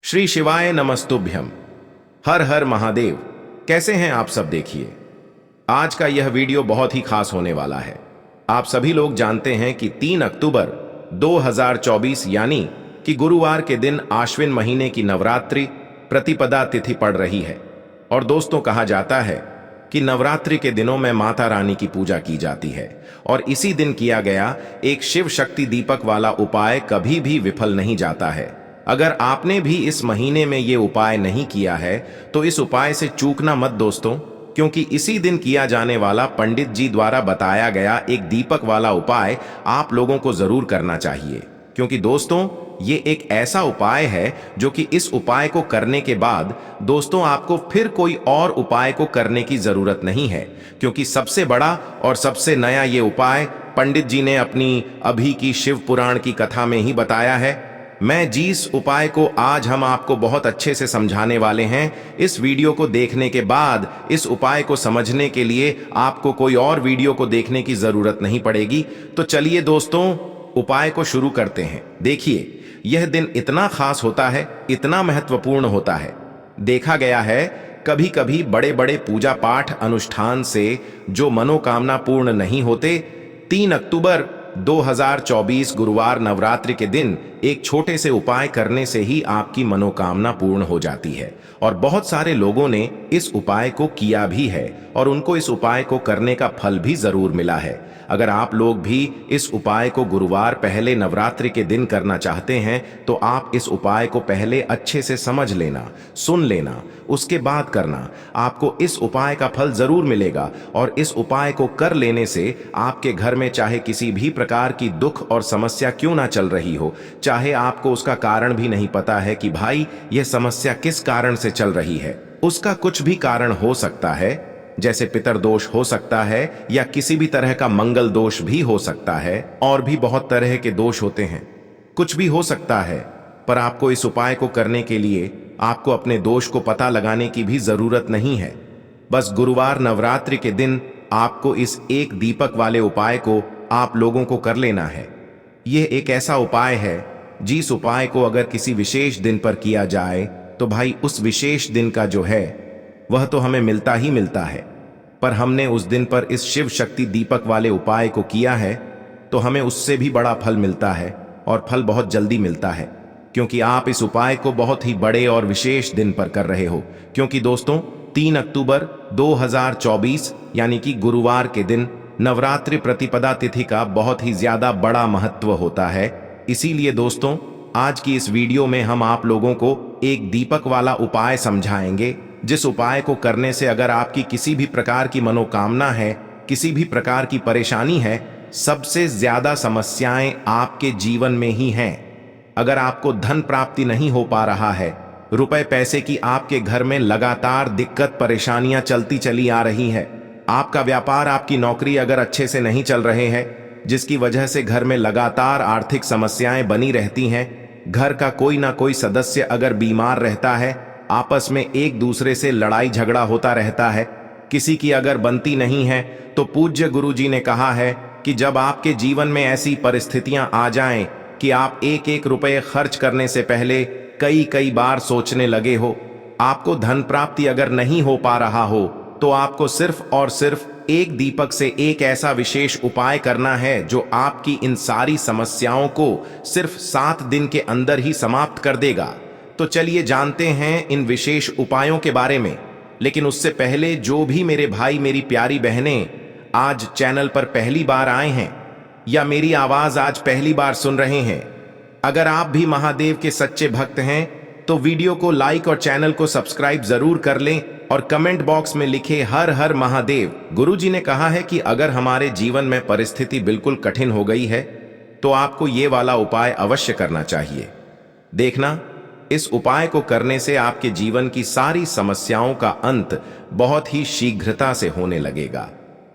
श्री शिवाय नमस्तुभ्यम। हर हर महादेव। कैसे हैं आप सब? देखिए, आज का यह वीडियो बहुत ही खास होने वाला है। आप सभी लोग जानते हैं कि 3 अक्टूबर 2024 यानी कि गुरुवार के दिन आश्विन महीने की नवरात्रि प्रतिपदा तिथि पड़ रही है। और दोस्तों, कहा जाता है कि नवरात्रि के दिनों में माता रानी की पूजा की जाती है और इसी दिन किया गया एक शिव शक्ति दीपक वाला उपाय कभी भी विफल नहीं जाता है। अगर आपने भी इस महीने में ये उपाय नहीं किया है तो इस उपाय से चूकना मत दोस्तों, क्योंकि इसी दिन किया जाने वाला पंडित जी द्वारा बताया गया एक दीपक वाला उपाय आप लोगों को जरूर करना चाहिए। क्योंकि दोस्तों, ये एक ऐसा उपाय है जो कि इस उपाय को करने के बाद दोस्तों आपको फिर कोई और उपाय को करने की जरूरत नहीं है, क्योंकि सबसे बड़ा और सबसे नया ये उपाय पंडित जी ने अपनी अभी की शिव पुराण की कथा में ही बताया है। मैं जिस उपाय को आज हम आपको बहुत अच्छे से समझाने वाले हैं, इस वीडियो को देखने के बाद इस उपाय को समझने के लिए आपको कोई और वीडियो को देखने की जरूरत नहीं पड़ेगी। तो चलिए दोस्तों, उपाय को शुरू करते हैं। देखिए, यह दिन इतना खास होता है, इतना महत्वपूर्ण होता है। देखा गया है कभी कभी बड़े बड़े पूजा पाठ अनुष्ठान से जो मनोकामना पूर्ण नहीं होते, 3 अक्टूबर 2024 गुरुवार नवरात्रि के दिन एक छोटे से उपाय करने से ही आपकी मनोकामना पूर्ण हो जाती है। और बहुत सारे लोगों ने इस उपाय को किया भी है और उनको इस उपाय को करने का फल भी जरूर मिला है। अगर आप लोग भी इस उपाय को गुरुवार पहले नवरात्रि के दिन करना चाहते हैं तो आप इस उपाय को पहले अच्छे से समझ लेना, सुन लेना, उसके बाद करना। आपको इस उपाय का फल जरूर मिलेगा और इस उपाय को कर लेने से आपके घर में चाहे किसी भी प्रकार की दुख और समस्या क्यों ना चल रही हो, चाहे आपको उसका कारण भी नहीं पता है कि भाई यह समस्या किस कारण से चल रही है, उसका कुछ भी कारण हो सकता है, जैसे पितर दोष हो सकता है या किसी भी तरह का मंगल दोष भी हो सकता है, और भी बहुत तरह के दोष होते हैं, कुछ भी हो सकता है। पर आपको इस उपाय को करने के लिए आपको अपने दोष को पता लगाने की भी जरूरत नहीं है। बस गुरुवार नवरात्रि के दिन आपको इस एक दीपक वाले उपाय को आप लोगों को कर लेना है। यह एक ऐसा उपाय है जिस उपाय को अगर किसी विशेष दिन पर किया जाए तो भाई उस विशेष दिन का जो है वह तो हमें मिलता ही मिलता है। पर हमने उस दिन पर इस शिव शक्ति दीपक वाले उपाय को किया है तो हमें उससे भी बड़ा फल मिलता है, और फल बहुत जल्दी मिलता है, क्योंकि आप इस उपाय को बहुत ही बड़े और विशेष दिन पर कर रहे हो। क्योंकि दोस्तों, 3 अक्टूबर 2024 यानी कि गुरुवार के दिन नवरात्रि प्रतिपदा तिथि का बहुत ही ज्यादा बड़ा महत्व होता है। इसीलिए दोस्तों, आज की इस वीडियो में हम आप लोगों को एक दीपक वाला उपाय समझाएंगे, जिस उपाय को करने से अगर आपकी किसी भी प्रकार की मनोकामना है, किसी भी प्रकार की परेशानी है, सबसे ज्यादा समस्याएं आपके जीवन में ही हैं। अगर आपको धन प्राप्ति नहीं हो पा रहा है, रुपए पैसे की आपके घर में लगातार दिक्कत परेशानियां चलती चली आ रही है, आपका व्यापार, आपकी नौकरी अगर अच्छे से नहीं चल रहे हैं, जिसकी वजह से घर में लगातार आर्थिक समस्याएं बनी रहती हैं, घर का कोई ना कोई सदस्य अगर बीमार रहता है, आपस में एक दूसरे से लड़ाई झगड़ा होता रहता है, किसी की अगर बनती नहीं है, तो पूज्य गुरु जी ने कहा है कि जब आपके जीवन में ऐसी परिस्थितियां आ जाएं कि आप एक एक रुपये खर्च करने से पहले कई कई बार सोचने लगे हो, आपको धन प्राप्ति अगर नहीं हो पा रहा हो, तो आपको सिर्फ और सिर्फ एक दीपक से एक ऐसा विशेष उपाय करना है जो आपकी इन सारी समस्याओं को सिर्फ 7 दिन के अंदर ही समाप्त कर देगा। तो चलिए जानते हैं इन विशेष उपायों के बारे में। लेकिन उससे पहले जो भी मेरे भाई, मेरी प्यारी बहनें आज चैनल पर पहली बार आए हैं या मेरी आवाज आज पहली बार सुन रहे हैं, अगर आप भी महादेव के सच्चे भक्त हैं तो वीडियो को लाइक और चैनल को सब्सक्राइब जरूर कर लें और कमेंट बॉक्स में लिखे हर हर महादेव। गुरुजी ने कहा है कि अगर हमारे जीवन में परिस्थिति बिल्कुल कठिन हो गई है तो आपको ये वाला उपाय अवश्य करना चाहिए। देखना, इस उपाय को करने से आपके जीवन की सारी समस्याओं का अंत बहुत ही शीघ्रता से होने लगेगा,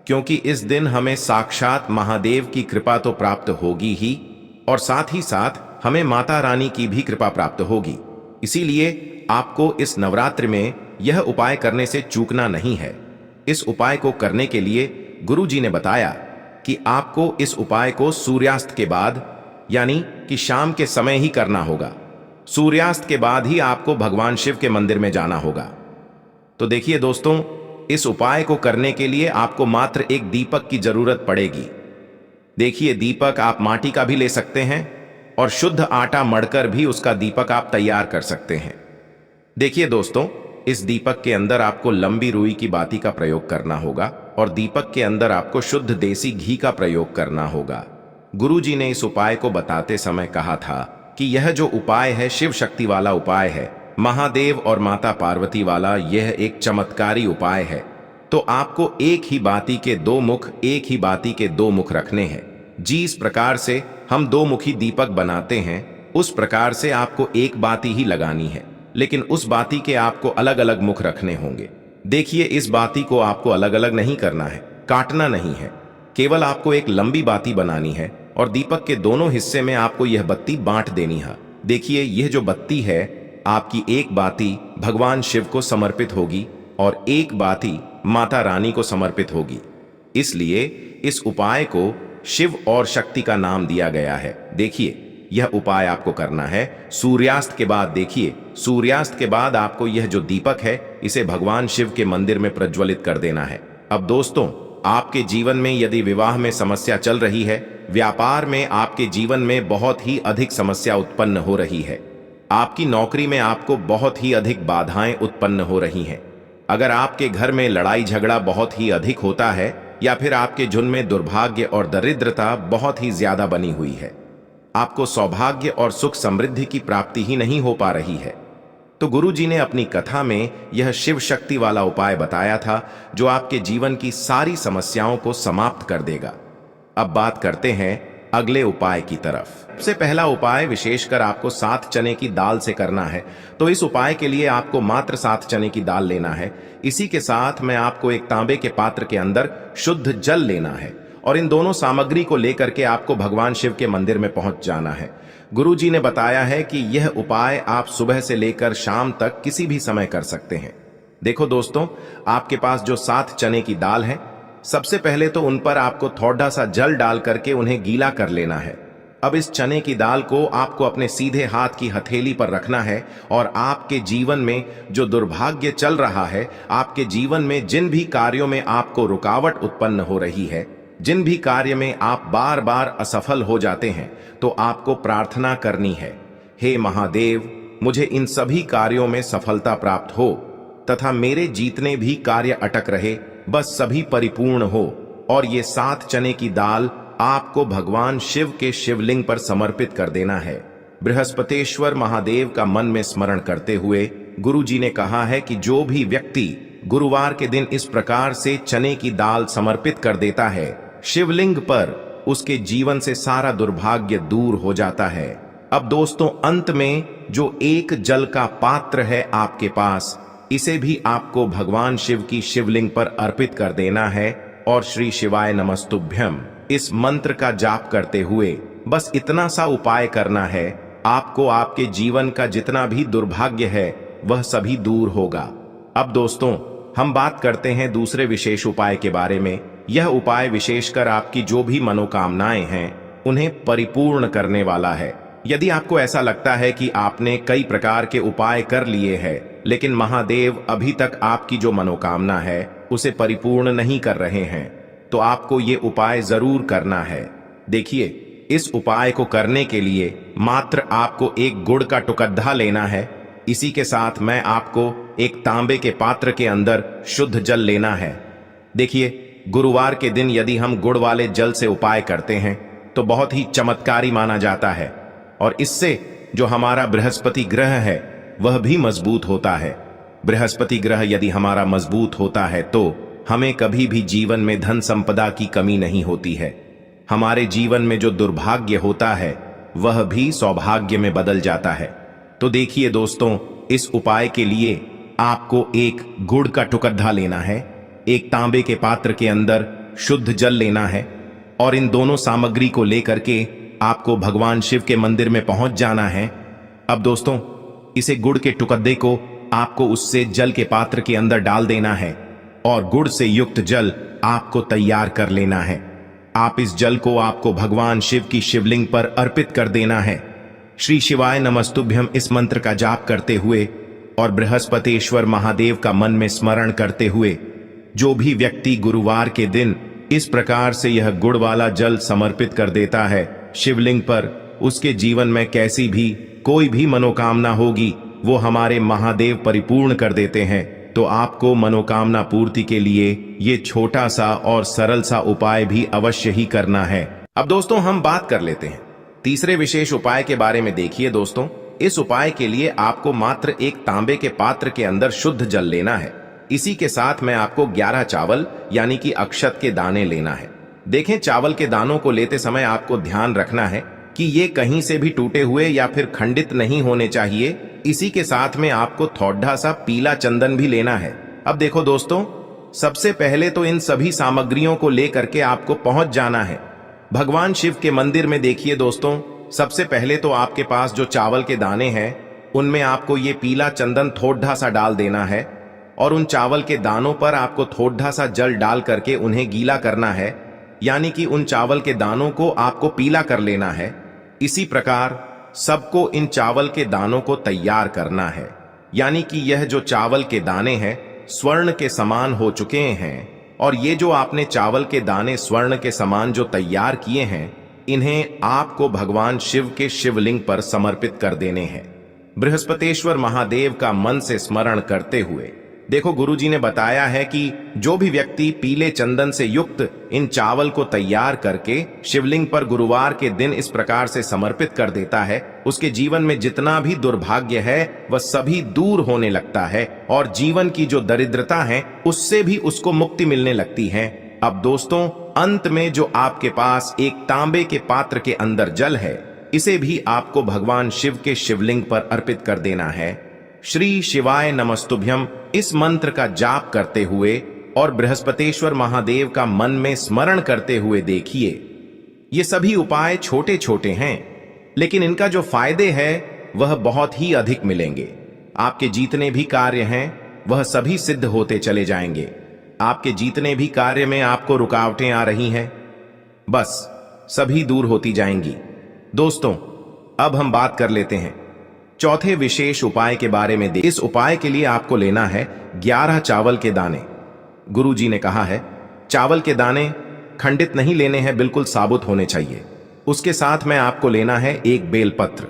क्योंकि इस दिन हमें साक्षात महादेव की कृपा तो प्राप्त होगी ही, और साथ ही साथ हमें माता रानी की भी कृपा प्राप्त होगी। इसीलिए आपको इस नवरात्रि में यह उपाय करने से चूकना नहीं है। इस उपाय को करने के लिए गुरु जी ने बताया कि आपको इस उपाय को सूर्यास्त के बाद यानी कि शाम के समय ही करना होगा। सूर्यास्त के बाद ही आपको भगवान शिव के मंदिर में जाना होगा। तो देखिए दोस्तों, इस उपाय को करने के लिए आपको मात्र एक दीपक की जरूरत पड़ेगी। देखिए, दीपक आप माटी का भी ले सकते हैं और शुद्ध आटा मढ़कर भी उसका दीपक आप तैयार कर सकते हैं। देखिए दोस्तों, इस दीपक के अंदर आपको लंबी रुई की बाती का प्रयोग करना होगा और दीपक के अंदर आपको शुद्ध देसी घी का प्रयोग करना होगा। गुरुजी ने इस उपाय को बताते समय कहा था कि यह जो उपाय है शिव शक्ति वाला उपाय है, महादेव और माता पार्वती वाला यह एक चमत्कारी उपाय है। तो आपको एक ही बाती के दो मुख, एक ही बाती के दो मुख रखने हैं। जिस प्रकार से हम दो मुखी दीपक बनाते हैं उस प्रकार से आपको एक बाती ही लगानी है, लेकिन उस बाती के आपको अलग अलग मुख रखने होंगे। देखिए, इस बाती को आपको अलग अलग नहीं करना है, काटना नहीं है, केवल आपको एक लंबी बाती बनानी है और दीपक के दोनों हिस्से में आपको यह बत्ती बांट देनी है। देखिए, यह जो बत्ती है, आपकी एक बाती भगवान शिव को समर्पित होगी और एक बाती माता रानी को समर्पित होगी। इसलिए इस उपाय को शिव और शक्ति का नाम दिया गया है। देखिए, यह उपाय आपको करना है सूर्यास्त के बाद। देखिए, सूर्यास्त के बाद आपको यह जो दीपक है इसे भगवान शिव के मंदिर में प्रज्वलित कर देना है। अब दोस्तों, आपके जीवन में यदि विवाह में समस्या चल रही है, व्यापार में आपके जीवन में बहुत ही अधिक समस्या उत्पन्न हो रही है, आपकी नौकरी में आपको बहुत ही अधिक बाधाएं उत्पन्न हो रही हैं, अगर आपके घर में लड़ाई झगड़ा बहुत ही अधिक होता है या फिर आपके झुंड में दुर्भाग्य और दरिद्रता बहुत ही ज्यादा बनी हुई है, आपको सौभाग्य और सुख समृद्धि की प्राप्ति ही नहीं हो पा रही है, तो गुरुजी ने अपनी कथा में यह शिव शक्ति वाला उपाय बताया था जो आपके जीवन की सारी समस्याओं को समाप्त कर देगा। अब बात करते हैं अगले उपाय की तरफ। सबसे पहला उपाय विशेषकर आपको 7 चने की दाल से करना है। तो इस उपाय के लिए आपको मात्र 7 चने की दाल लेना है। इसी के साथ में आपको एक तांबे के पात्र के अंदर शुद्ध जल लेना है और इन दोनों सामग्री को लेकर के आपको भगवान शिव के मंदिर में पहुंच जाना है। गुरुजी ने बताया है कि यह उपाय आप सुबह से लेकर शाम तक किसी भी समय कर सकते हैं। देखो दोस्तों, आपके पास जो 7 चने की दाल है, सबसे पहले तो उन पर आपको थोड़ा सा जल डाल करके उन्हें गीला कर लेना है। अब इस चने की दाल को आपको अपने सीधे हाथ की हथेली पर रखना है और आपके जीवन में जो दुर्भाग्य चल रहा है, आपके जीवन में जिन भी कार्यों में आपको रुकावट उत्पन्न हो रही है, जिन भी कार्य में आप बार बार असफल हो जाते हैं, तो आपको प्रार्थना करनी है, हे महादेव, मुझे इन सभी कार्यों में सफलता प्राप्त हो तथा मेरे जीतने भी कार्य अटक रहे, बस सभी परिपूर्ण हो। और ये 7 चने की दाल आपको भगवान शिव के शिवलिंग पर समर्पित कर देना है। बृहस्पतेश्वर महादेव का मन में स्मरण करते हुए गुरुजी ने कहा है कि जो भी व्यक्ति गुरुवार के दिन इस प्रकार से चने की दाल समर्पित कर देता है शिवलिंग पर, उसके जीवन से सारा दुर्भाग्य दूर हो जाता है। अब दोस्तों, अंत में जो एक जल का पात्र है आपके पास, इसे भी आपको भगवान शिव की शिवलिंग पर अर्पित कर देना है और श्री शिवाय नमस्तुभ्यम इस मंत्र का जाप करते हुए बस इतना सा उपाय करना है, आपको आपके जीवन का जितना भी दुर्भाग्य है वह सभी दूर होगा। अब दोस्तों, हम बात करते हैं दूसरे विशेष उपाय के बारे में। यह उपाय विशेषकर आपकी जो भी मनोकामनाएं हैं उन्हें परिपूर्ण करने वाला है। यदि आपको ऐसा लगता है कि आपने कई प्रकार के उपाय कर लिए हैं लेकिन महादेव अभी तक आपकी जो मनोकामना है उसे परिपूर्ण नहीं कर रहे हैं, तो आपको ये उपाय जरूर करना है। देखिए, इस उपाय को करने के लिए मात्र आपको एक गुड़ का टुकड़ा लेना है। इसी के साथ मैं आपको एक तांबे के पात्र के अंदर शुद्ध जल लेना है। देखिए, गुरुवार के दिन यदि हम गुड़ वाले जल से उपाय करते हैं तो बहुत ही चमत्कारी माना जाता है और इससे जो हमारा बृहस्पति ग्रह है वह भी मजबूत होता है। बृहस्पति ग्रह यदि हमारा मजबूत होता है तो हमें कभी भी जीवन में धन संपदा की कमी नहीं होती है। हमारे जीवन में जो दुर्भाग्य होता है वह भी सौभाग्य में बदल जाता है। तो देखिए दोस्तों, इस उपाय के लिए आपको एक गुड़ का टुकड़ा लेना है, एक तांबे के पात्र के अंदर शुद्ध जल लेना है और इन दोनों सामग्री को लेकर के आपको भगवान शिव के मंदिर में पहुंच जाना है। अब दोस्तों, इसे गुड़ के टुकड़े को आपको उससे जल के पात्र के अंदर डाल देना है और गुड़ से युक्त जल आपको तैयार कर लेना है। आप इस जल को आपको भगवान शिव की शिवलिंग पर अर्पित कर देना है। श्री शिवाय नमस्तुभ्यम इस मंत्र का जाप करते हुए और बृहस्पतेश्वर महादेव का मन में स्मरण करते हुए जो भी व्यक्ति गुरुवार के दिन इस प्रकार से यह गुड़ वाला जल समर्पित कर देता है शिवलिंग पर, उसके जीवन में कैसी भी कोई भी मनोकामना होगी वो हमारे महादेव परिपूर्ण कर देते हैं। तो आपको मनोकामना पूर्ति के लिए ये छोटा सा और सरल सा उपाय भी अवश्य ही करना है। अब दोस्तों हम बात कर लेते हैं तीसरे विशेष उपाय के बारे में। देखिए दोस्तों, इस उपाय के लिए आपको मात्र एक तांबे के पात्र के अंदर शुद्ध जल लेना है। इसी के साथ में आपको 11 चावल यानी कि अक्षत के दाने लेना है। देखें, चावल के दानों को लेते समय आपको ध्यान रखना है कि ये कहीं से भी टूटे हुए या फिर खंडित नहीं होने चाहिए। इसी के साथ में आपको थोड़ा सा पीला चंदन भी लेना है। अब देखो दोस्तों, सबसे पहले तो इन सभी सामग्रियों को लेकर के आपको पहुंच जाना है भगवान शिव के मंदिर में। देखिए दोस्तों, सबसे पहले तो आपके पास जो चावल के दाने हैं उनमें आपको ये पीला चंदन थोड़ा सा डाल देना है और उन चावल के दानों पर आपको थोड़ा सा जल डाल करके उन्हें गीला करना है, यानी कि उन चावल के दानों को आपको पीला कर लेना है। इसी प्रकार सबको इन चावल के दानों को तैयार करना है, यानी कि यह जो चावल के दाने हैं स्वर्ण के समान हो चुके हैं और ये जो आपने चावल के दाने स्वर्ण के समान जो तैयार किए हैं इन्हें आपको भगवान शिव के शिवलिंग पर समर्पित कर देने हैं बृहस्पतेश्वर महादेव का मन से स्मरण करते हुए। देखो, गुरुजी ने बताया है कि जो भी व्यक्ति पीले चंदन से युक्त इन चावल को तैयार करके शिवलिंग पर गुरुवार के दिन इस प्रकार से समर्पित कर देता है उसके जीवन में जितना भी दुर्भाग्य है वह सभी दूर होने लगता है और जीवन की जो दरिद्रता है उससे भी उसको मुक्ति मिलने लगती है। अब दोस्तों, अंत में जो आपके पास एक तांबे के पात्र के अंदर जल है इसे भी आपको भगवान शिव के शिवलिंग पर अर्पित कर देना है। श्री शिवाय नमस्तुभ्यम इस मंत्र का जाप करते हुए और बृहस्पतेश्वर महादेव का मन में स्मरण करते हुए देखिए, ये सभी उपाय छोटे छोटे हैं लेकिन इनका जो फायदे हैं वह बहुत ही अधिक मिलेंगे। आपके जितने भी कार्य हैं वह सभी सिद्ध होते चले जाएंगे। आपके जितने भी कार्य में आपको रुकावटें आ रही हैं बस सभी दूर होती जाएंगी। दोस्तों, अब हम बात कर लेते हैं चौथे विशेष उपाय के बारे में। इस उपाय के लिए आपको लेना है 11 चावल के दाने। गुरुजी ने कहा है चावल के दाने खंडित नहीं लेने हैं, बिल्कुल साबुत होने चाहिए। उसके साथ में आपको लेना है एक बेलपत्र।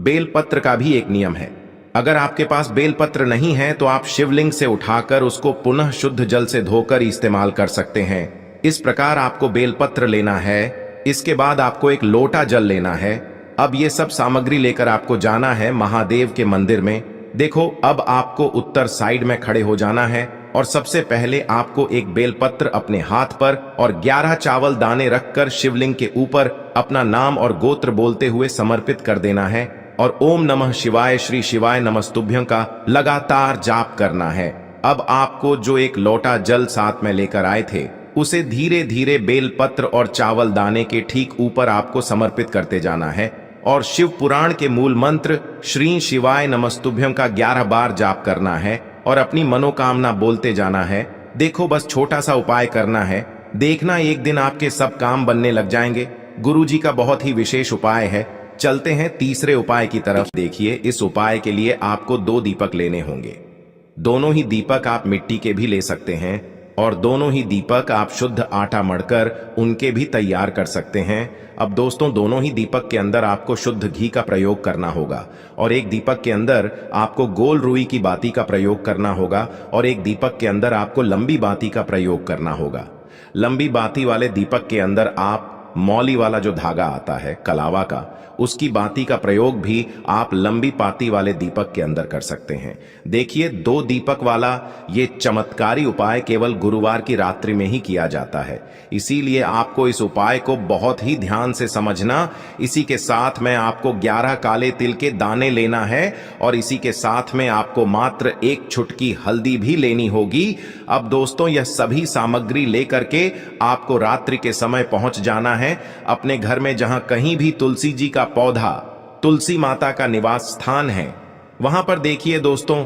बेलपत्र का भी एक नियम है, अगर आपके पास बेलपत्र नहीं है तो आप शिवलिंग से उठाकर उसको पुनः शुद्ध जल से धोकर इस्तेमाल कर सकते हैं। इस प्रकार आपको बेलपत्र लेना है। इसके बाद आपको एक लोटा जल लेना है। अब ये सब सामग्री लेकर आपको जाना है महादेव के मंदिर में। देखो, अब आपको उत्तर साइड में खड़े हो जाना है और सबसे पहले आपको एक बेलपत्र अपने हाथ पर और 11 चावल दाने रखकर शिवलिंग के ऊपर अपना नाम और गोत्र बोलते हुए समर्पित कर देना है और ओम नमः शिवाय श्री शिवाय नमस्तुभ्यं का लगातार जाप करना है। अब आपको जो एक लोटा जल साथ में लेकर आए थे उसे धीरे धीरे बेलपत्र और चावल दाने के ठीक ऊपर आपको समर्पित करते जाना है और शिव पुराण के मूल मंत्र श्री शिवाय नमस्तुभ्यं का 11 बार जाप करना है और अपनी मनोकामना बोलते जाना है। देखो, बस छोटा सा उपाय करना है, देखना एक दिन आपके सब काम बनने लग जाएंगे। गुरुजी का बहुत ही विशेष उपाय है। चलते हैं तीसरे उपाय की तरफ। देखिए, इस उपाय के लिए आपको 2 दीपक लेने होंगे। दोनों ही दीपक आप मिट्टी के भी ले सकते हैं और दोनों ही दीपक आप शुद्ध आटा मढ़कर उनके भी तैयार कर सकते हैं। अब दोस्तों, दोनों ही दीपक के अंदर आपको शुद्ध घी का प्रयोग करना होगा और एक दीपक के अंदर आपको गोल रुई की बाती का प्रयोग करना होगा और एक दीपक के अंदर आपको लंबी बाती का प्रयोग करना होगा। लंबी बाती वाले दीपक के अंदर आप मौली वाला जो धागा आता है कलावा का, उसकी बाती का प्रयोग भी आप लंबी पाती वाले दीपक के अंदर कर सकते हैं। देखिए, 2 दीपक वाला ये चमत्कारी उपाय केवल गुरुवार की रात्रि में ही किया जाता है, इसीलिए आपको इस उपाय को बहुत ही ध्यान से समझना। इसी के साथ में आपको 11 काले तिल के दाने लेना है और इसी के साथ में आपको मात्र 1 चुटकी हल्दी भी लेनी होगी। अब दोस्तों, यह सभी सामग्री लेकर के आपको रात्रि के समय पहुंच जाना है अपने घर में, जहां कहीं भी तुलसी जी का पौधा, तुलसी माता का निवास स्थान है, वहां पर देखिए दोस्तों,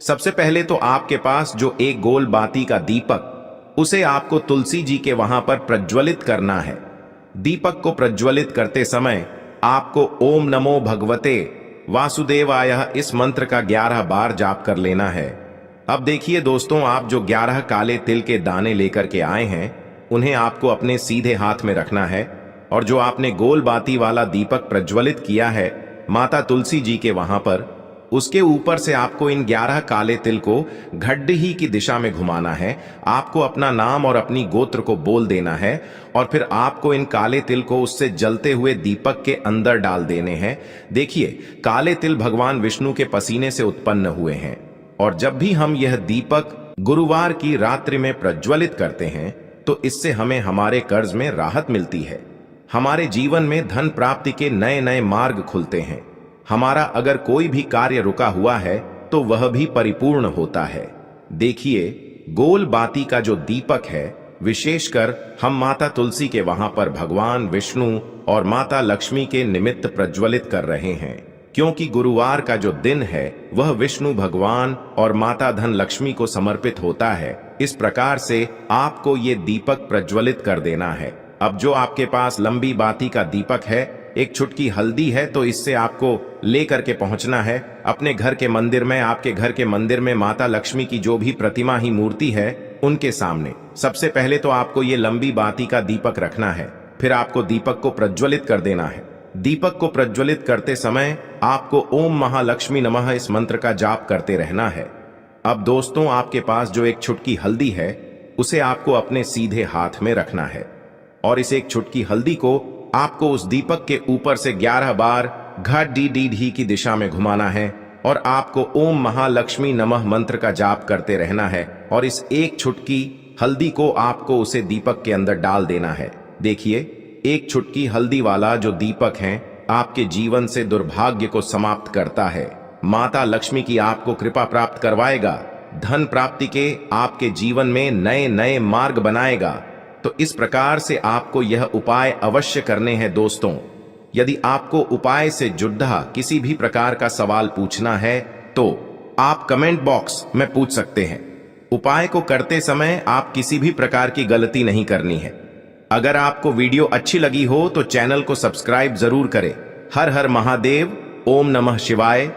सबसे पहले तो आपके पास जो एक गोल बाती का दीपक, उसे आपको तुलसी जी के वहां पर प्रज्वलित करना है। दीपक को प्रज्वलित करते समय आपको ओम नमो भगवते वासुदेवाय इस मंत्र का 11 बार जाप कर लेना है। अब देखिए दोस्तों, आप जो 11 काले तिल के दाने लेकर के आए हैं उन्हें आपको अपने सीधे हाथ में रखना है, और जो आपने गोल बाती वाला दीपक प्रज्वलित किया है माता तुलसी जी के वहां पर, उसके ऊपर से आपको इन 11 काले तिल को घड्डी की दिशा में घुमाना है। आपको अपना नाम और अपनी गोत्र को बोल देना है, और फिर आपको इन काले तिल को उससे जलते हुए दीपक के अंदर डाल देने हैं। देखिए, काले तिल भगवान विष्णु के पसीने से उत्पन्न हुए हैं, और जब भी हम यह दीपक गुरुवार की रात्रि में प्रज्वलित करते हैं तो इससे हमें हमारे कर्ज में राहत मिलती है, हमारे जीवन में धन प्राप्ति के नए नए मार्ग खुलते हैं, हमारा अगर कोई भी कार्य रुका हुआ है तो वह भी परिपूर्ण होता है। देखिए, गोल बाती का जो दीपक है विशेषकर हम माता तुलसी के वहां पर भगवान विष्णु और माता लक्ष्मी के निमित्त प्रज्वलित कर रहे हैं, क्योंकि गुरुवार का जो दिन है वह विष्णु भगवान और माता धन लक्ष्मी को समर्पित होता है। इस प्रकार से आपको ये दीपक प्रज्वलित कर देना है। अब जो आपके पास लंबी बाती का दीपक है, एक चुटकी हल्दी है, तो इससे आपको लेकर के पहुंचना है अपने घर के मंदिर में। आपके घर के मंदिर में माता लक्ष्मी की जो भी प्रतिमा ही मूर्ति है उनके सामने सबसे पहले तो आपको ये लंबी बाती का दीपक रखना है, फिर आपको दीपक को प्रज्वलित कर देना है। दीपक को प्रज्वलित करते समय आपको ओम महालक्ष्मी नमः इस मंत्र का जाप करते रहना है। अब दोस्तों, आपके पास जो एक चुटकी हल्दी है उसे आपको अपने सीधे हाथ में रखना है, और इस एक चुटकी हल्दी को आपको उस दीपक के ऊपर से 11 बार घ-डी-डी-ढी की दिशा में घुमाना है, और आपको ओम महालक्ष्मी नमः मंत्र का जाप करते रहना है, और इस एक चुटकी हल्दी को आपको उसे दीपक के अंदर डाल देना है। देखिए, एक चुटकी हल्दी वाला जो दीपक है आपके जीवन से दुर्भाग्य को समाप्त करता है, माता लक्ष्मी की आपको कृपा प्राप्त करवाएगा, धन प्राप्ति के आपके जीवन में नए नए मार्ग बनाएगा। तो इस प्रकार से आपको यह उपाय अवश्य करने हैं दोस्तों। यदि आपको उपाय से जुड़ा किसी भी प्रकार का सवाल पूछना है तो आप कमेंट बॉक्स में पूछ सकते हैं। उपाय को करते समय आप किसी भी प्रकार की गलती नहीं करनी है। अगर आपको वीडियो अच्छी लगी हो तो चैनल को सब्सक्राइब जरूर करें। हर हर महादेव, ओम नमः शिवाय।